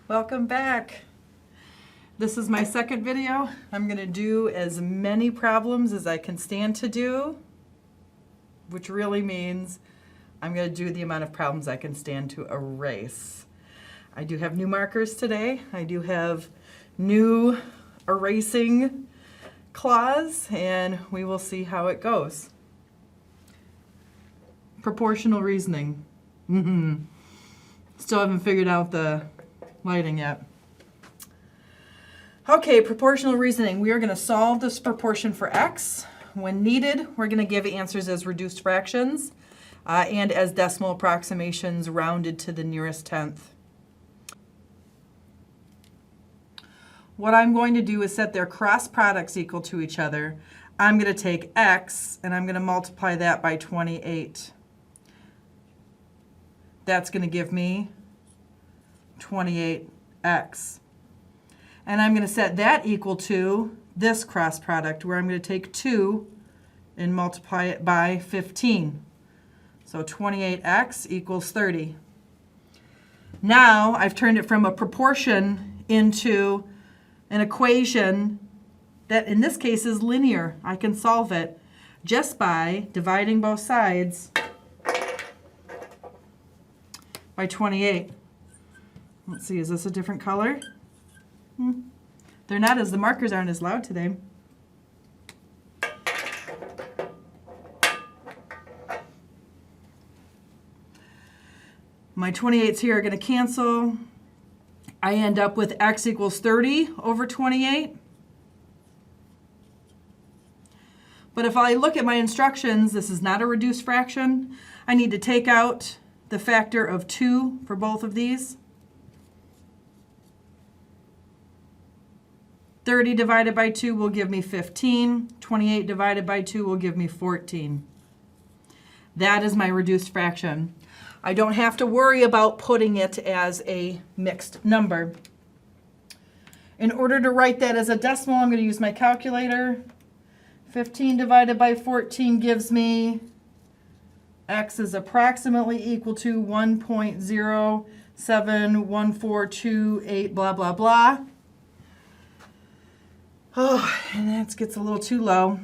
Welcome back. This is my second video. I'm going to do as many problems as I can stand to do, which really means I'm going to do the amount of problems I can stand to erase. I do have new markers today. I do have new erasing claws, and we will see how it goes. Proportional reasoning. Still haven't figured out the lighting yet. Okay, proportional reasoning. We are going to solve this proportion for x. When needed, we're going to give answers as reduced fractions and as decimal approximations rounded to the nearest tenth. What I'm going to do is set their cross products equal to each other. I'm going to take x and I'm going to multiply that by 28. That's going to give me 28x. And I'm going to set that equal to this cross product, where I'm going to take 2 and multiply it by 15. So 28x equals 30. Now I've turned it from a proportion into an equation that in this case is linear. I can solve it just by dividing both sides by 28. Let's see, is this a different color? They're not, as the markers aren't as loud today. My 28s here are going to cancel. I end up with x equals 30 over 28. But if I look at my instructions, this is not a reduced fraction. I need to take out the factor of 2 for both of these. 30 divided by 2 will give me 15. 28 divided by 2 will give me 14. That is my reduced fraction. I don't have to worry about putting it as a mixed number. In order to write that as a decimal, I'm going to use my calculator. 15 divided by 14 gives me x is approximately equal to 1.071428 blah, blah, blah. Oh, and that gets a little too low.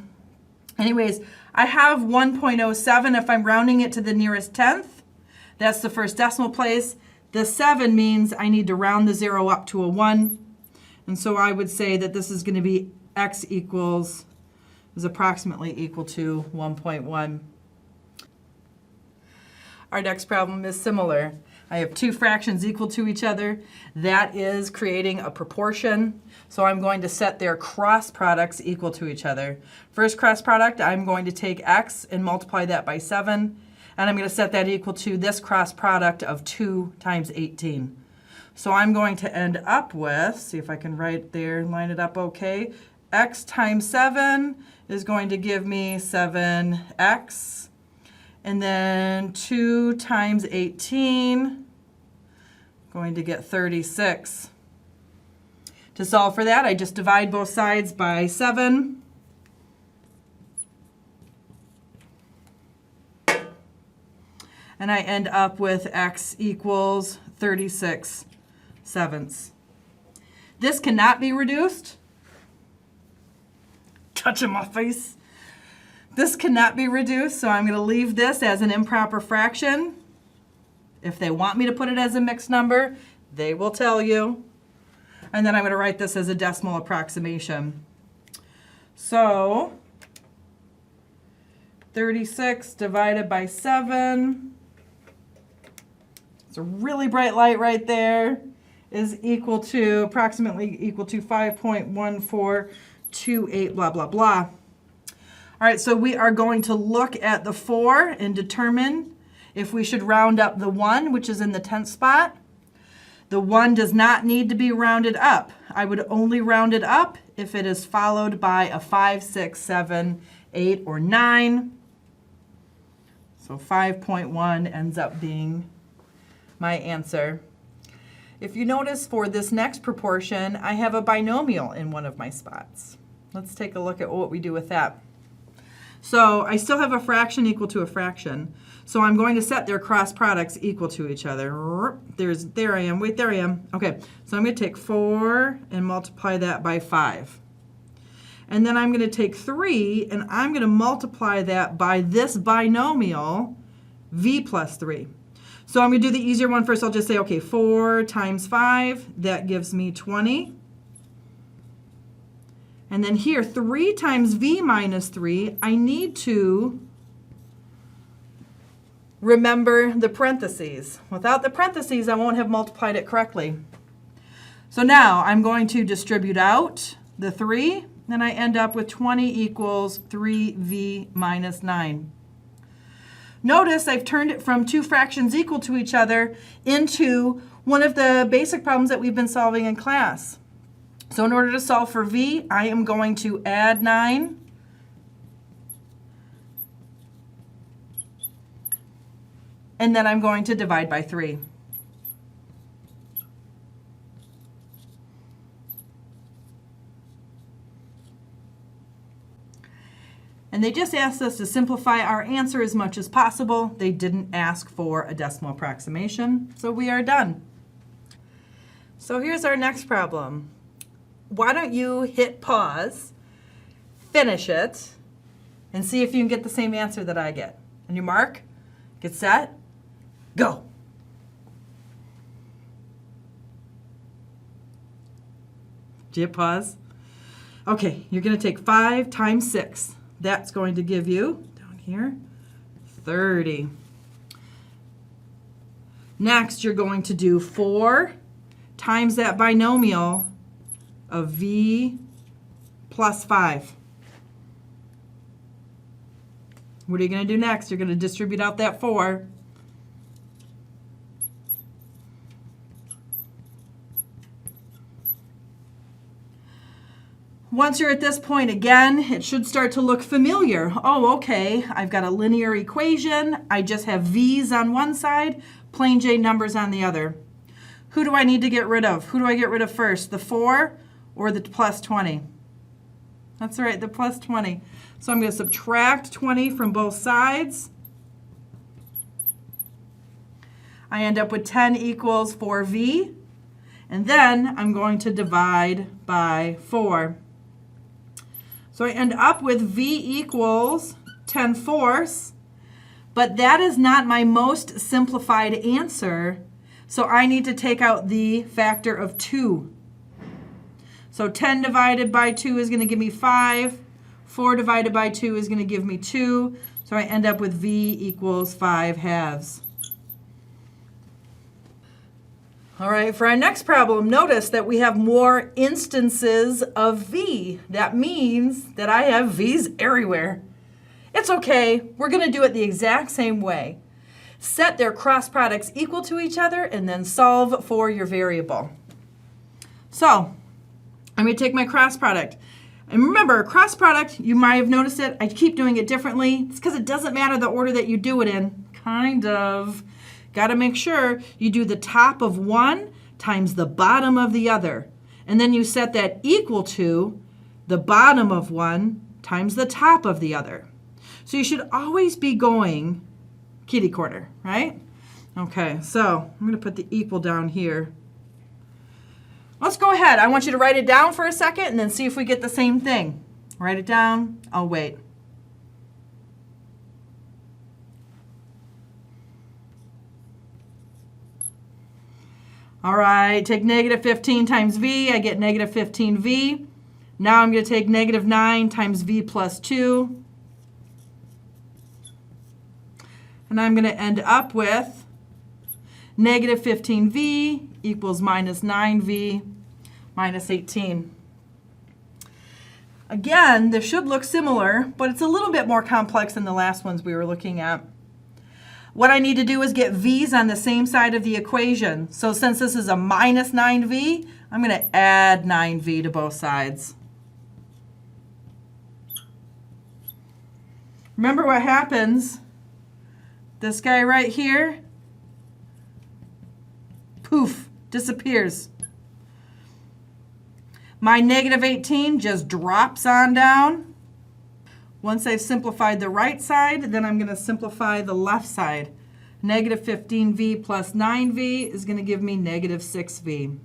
Anyways, I have 1.07 if I'm rounding it to the nearest tenth. That's the first decimal place. The 7 means I need to round the 0 up to a 1. And so I would say that this is going to be x is approximately equal to 1.1. Our next problem is similar. I have two fractions equal to each other. That is creating a proportion. So I'm going to set their cross products equal to each other. First cross product, I'm going to take x and multiply that by 7. And I'm going to set that equal to this cross product of 2 times 18. So I'm going to end up with, see if I can write there, line it up okay. X times 7 is going to give me 7x. And then 2 times 18, going to get 36. To solve for that, I just divide both sides by 7. And I end up with x equals 36 sevenths. This cannot be reduced. Touching my face. This cannot be reduced, so I'm going to leave this as an improper fraction. If they want me to put it as a mixed number, they will tell you. And then I'm going to write this as a decimal approximation. So 36 divided by 7, it's a really bright light right there, is equal to, approximately equal to 5.1428 blah, blah, blah. All right, so we are going to look at the 4 and determine if we should round up the 1, which is in the 10th spot. The 1 does not need to be rounded up. I would only round it up if it is followed by a 5, 6, 7, 8, or 9. So 5.1 ends up being my answer. If you notice for this next proportion, I have a binomial in one of my spots. Let's take a look at what we do with that. So I still have a fraction equal to a fraction. So I'm going to set their cross products equal to each other. There I am. Wait, there I am. Okay, so I'm going to take 4 and multiply that by 5. And then I'm going to take 3 and I'm going to multiply that by this binomial, v plus 3. So I'm going to do the easier one first. I'll just say, okay, 4 times 5, that gives me 20. And then here, 3 times v minus 3, I need to remember the parentheses. Without the parentheses, I won't have multiplied it correctly. So now I'm going to distribute out the 3, and I end up with 20 equals 3v minus 9. Notice I've turned it from two fractions equal to each other into one of the basic problems that we've been solving in class. So in order to solve for v, I am going to add 9. And then I'm going to divide by 3. And they just asked us to simplify our answer as much as possible. They didn't ask for a decimal approximation, so we are done. So here's our next problem. Why don't you hit pause, finish it, and see if you can get the same answer that I get. On your mark, get set, go. Did you hit pause? Okay, you're going to take 5 times 6. That's going to give you, down here, 30. Next, you're going to do 4 times that binomial of v plus 5. What are you going to do next? You're going to distribute out that 4. Once you're at this point, again, it should start to look familiar. Oh, okay, I've got a linear equation. I just have v's on one side, plain Jane numbers on the other. Who do I need to get rid of? Who do I get rid of first, the 4 or the plus 20? That's right, the plus 20. So I'm going to subtract 20 from both sides. I end up with 10 equals 4v. And then I'm going to divide by 4. So I end up with v equals 10/4, but that is not my most simplified answer, so I need to take out the factor of 2. So 10 divided by 2 is going to give me 5. 4 divided by 2 is going to give me 2, so I end up with v equals 5/2. All right, for our next problem, notice that we have more instances of v. That means that I have v's everywhere. It's okay. We're going to do it the exact same way. Set their cross products equal to each other and then solve for your variable. So I'm going to take my cross product. And remember, cross product, you might have noticed it. I keep doing it differently. It's because it doesn't matter the order that you do it in. Kind of. Got to make sure you do the top of one times the bottom of the other. And then you set that equal to the bottom of one times the top of the other. So you should always be going kitty corner, right? Okay, so I'm going to put the equal down here. Let's go ahead. I want you to write it down for a second and then see if we get the same thing. Write it down. I'll wait. All right, take negative 15 times v. I get negative 15v. Now I'm going to take negative 9 times v plus 2. And I'm going to end up with negative 15v equals minus 9v minus 18. Again, this should look similar, but it's a little bit more complex than the last ones we were looking at. What I need to do is get v's on the same side of the equation. So since this is a minus 9v, I'm going to add 9v to both sides. Remember what happens? This guy right here, poof, disappears. My negative 18 just drops on down. Once I've simplified the right side, then I'm going to simplify the left side. Negative 15v plus 9v is going to give me negative 6v.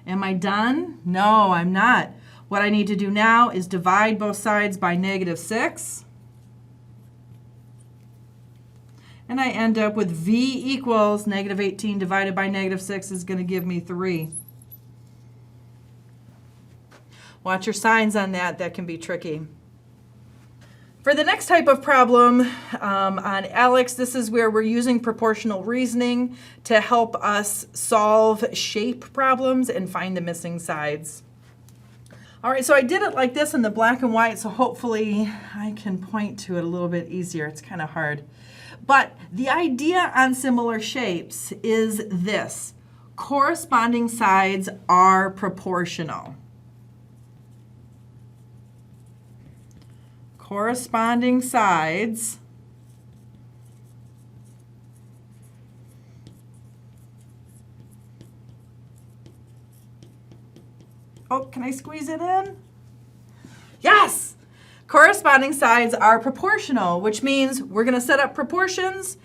Am I done? No, I'm not. What I need to do now is divide both sides by negative 6. And I end up with v equals negative 18 divided by negative 6 is going to give me 3. Watch your signs on that. That can be tricky. For the next type of problem on Alex, this is where we're using proportional reasoning to help us solve shape problems and find the missing sides. All right, so I did it like this in the black and white, so hopefully I can point to it a little bit easier. It's kind of hard. But the idea on similar shapes is this. Corresponding sides are proportional. Corresponding sides can I squeeze it in? Yes! Corresponding sides are proportional, which means we're going to set up proportions,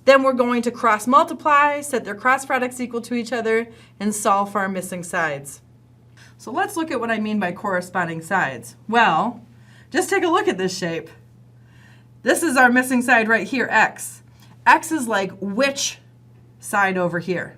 then we're going to cross multiply, set their cross products equal to each other, and solve for our missing sides. So let's look at what I mean by corresponding sides. Well, just take a look at this shape. This is our missing side right here, x. X is like which side over here?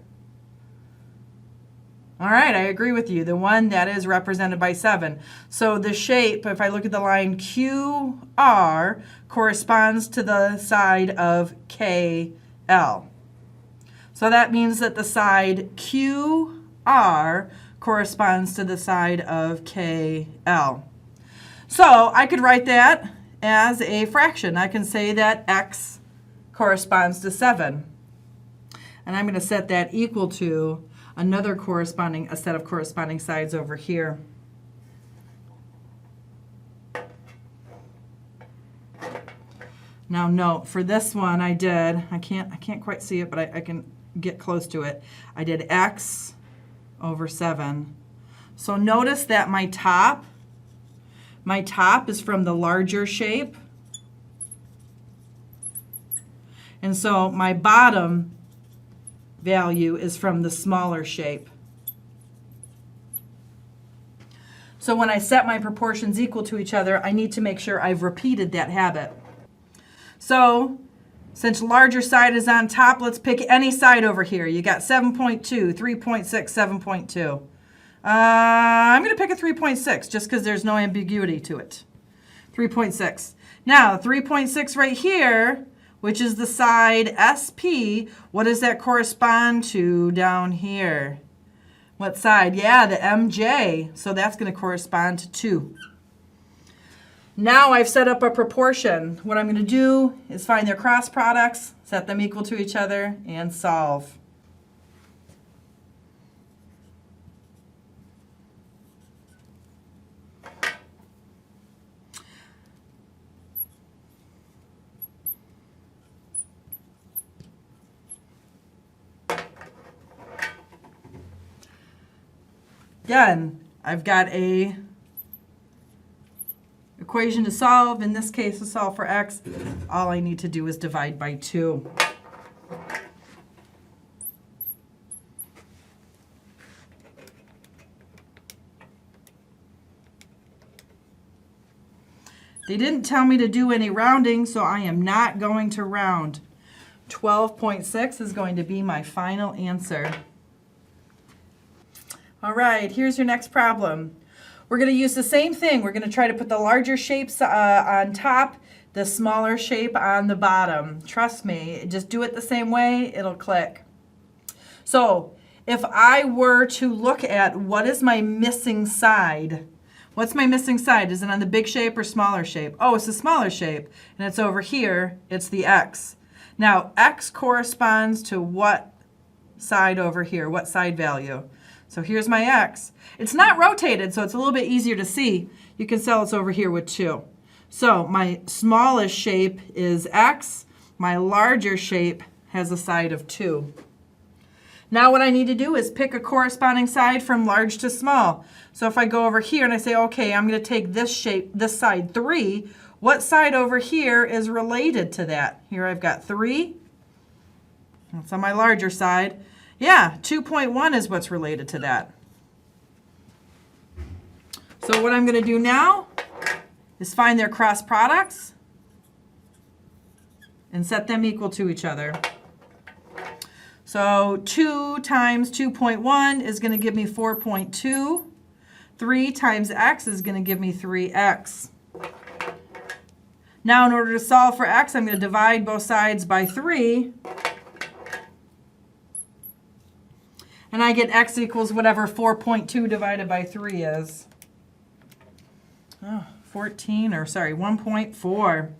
All right, I agree with you. The one that is represented by 7. So the shape, if I look at the line QR, corresponds to the side of KL. So that means that the side QR corresponds to the side of KL. So I could write that as a fraction. I can say that x corresponds to 7. And I'm going to set that equal to a set of corresponding sides over here. Now note, for this one I can't quite see it, but I can get close to it. I did x over 7. So notice that my top is from the larger shape. And so my bottom value is from the smaller shape. So when I set my proportions equal to each other, I need to make sure I've repeated that habit. So since larger side is on top, let's pick any side over here. You got 7.2, 3.6, 7.2. I'm going to pick a 3.6 just because there's no ambiguity to it. 3.6. Now, 3.6 right here, which is the side SP, what does that correspond to down here? What side? Yeah, the MJ. So that's going to correspond to 2. Now I've set up a proportion. What I'm going to do is find their cross products, set them equal to each other, and solve. Again, I've got a equation to solve. In this case, to solve for x, all I need to do is divide by 2. They didn't tell me to do any rounding, so I am not going to round. 12.6 is going to be my final answer. All right, here's your next problem. We're going to use the same thing. We're going to try to put the larger shapes on top, the smaller shape on the bottom. Trust me, just do it the same way, it'll click. So if I were to look at what is my missing side, what's my missing side? Is it on the big shape or smaller shape? Oh, it's the smaller shape, and it's over here. It's the x. Now, x corresponds to what side over here? What side value? So here's my x. It's not rotated, so it's a little bit easier to see. You can tell it's over here with 2. So my smallest shape is x. My larger shape has a side of 2. Now what I need to do is pick a corresponding side from large to small. So if I go over here and I say, okay, I'm going to take this shape, this side 3, what side over here is related to that? Here I've got 3. That's on my larger side. Yeah, 2.1 is what's related to that. So what I'm going to do now is find their cross products and set them equal to each other. So 2 times 2.1 is going to give me 4.2. 3 times x is going to give me 3x. Now in order to solve for x, I'm going to divide both sides by 3. And I get x equals whatever 4.2 divided by 3 is. 1.4.